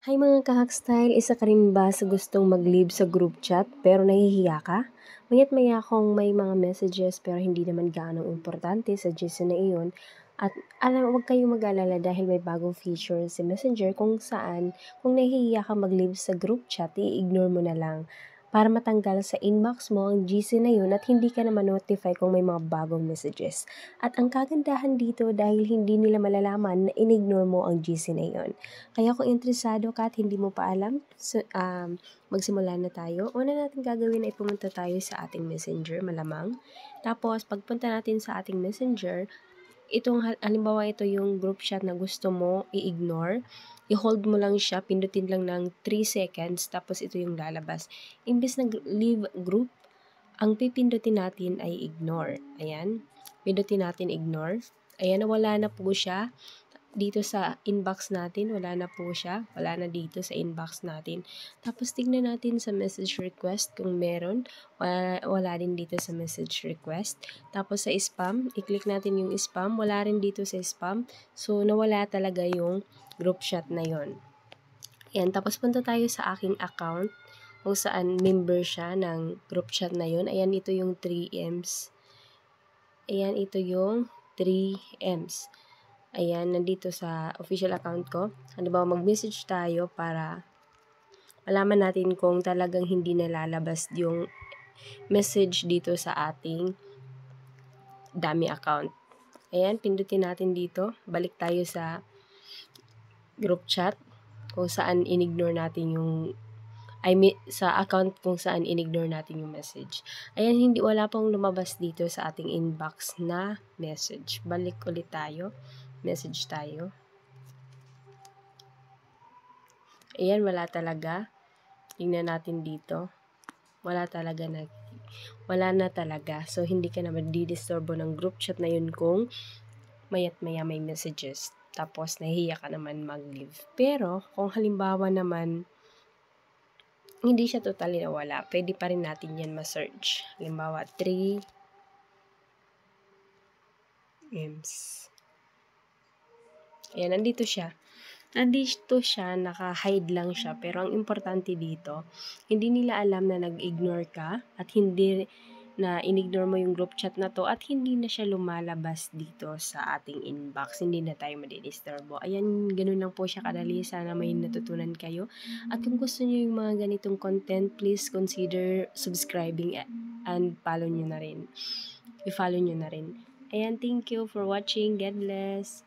Hi mga kahak-style, isa ka rin ba sa gustong mag-leave sa group chat pero nahihiya ka? Maya't maya kung may mga messages pero hindi naman gaano importante sa GC na iyon. At huwag kayong mag-alala dahil may bagong feature si Messenger kung saan kung nahihiya ka mag-leave sa group chat, i-ignore mo na lang para matanggal sa inbox mo ang GC na yun at hindi ka na ma-notify kung may mga bagong messages. At ang kagandahan dito dahil hindi nila malalaman na in-ignore mo ang GC na yun. Kaya kung interesado ka at hindi mo pa alam, magsimula na tayo. Una natin gagawin ay pumunta tayo sa ating messenger, malamang. Tapos, pagpunta natin sa ating messenger, halimbawa ito yung group chat na gusto mo i-ignore, i-hold mo lang siya, pindutin lang ng 3 seconds, tapos ito yung lalabas. Imbes na leave group, ang pipindutin natin ay ignore. Ayan, pindutin natin ignore. Ayan, nawala na po siya dito sa inbox natin, wala na po siya, wala na dito sa inbox natin. Tapos tignan natin sa message request kung meron, wala din dito sa message request. Tapos sa spam, i-click natin yung spam, wala rin dito sa spam. So nawala talaga yung group chat na yon. Yan, tapos punta tayo sa aking account kung saan member siya ng group chat na yon. Ayan, ito yung 3Ms. Ayan, ito yung 3Ms. Ayan, nandito sa official account ko. Ano ba, mag-message tayo para malaman natin kung talagang hindi nalalabas yung message dito sa ating dummy account. Ayan, pindutin natin dito. Balik tayo sa group chat kung saan in-ignore natin yung sa account kung saan in-ignore natin yung message. Ayan, wala pong lumabas dito sa ating inbox na message. Balik ulit tayo. Message tayo. Ayan, wala talaga. Tingnan natin dito. Wala na talaga. So, hindi ka na madidisturbo ng group chat na yun kung mayat maya may messages. Tapos, nahihiya ka naman mag-leave. Pero, kung halimbawa naman, hindi siya totally nawala, pwede pa rin natin yan ma-search. Halimbawa, 3Ms. Ayan, nandito siya. Naka-hide lang siya. Pero ang importante dito, hindi nila alam na nag-ignore ka at hindi na in-ignore mo yung group chat na to at hindi na siya lumalabas dito sa ating inbox. Hindi na tayo madidisturbo. Ayan, ganun lang po siya kadali. Sana may natutunan kayo. At kung gusto niyo yung mga ganitong content, please consider subscribing and follow nyo na rin. I-follow nyo na rin. Ayan, thank you for watching. God bless.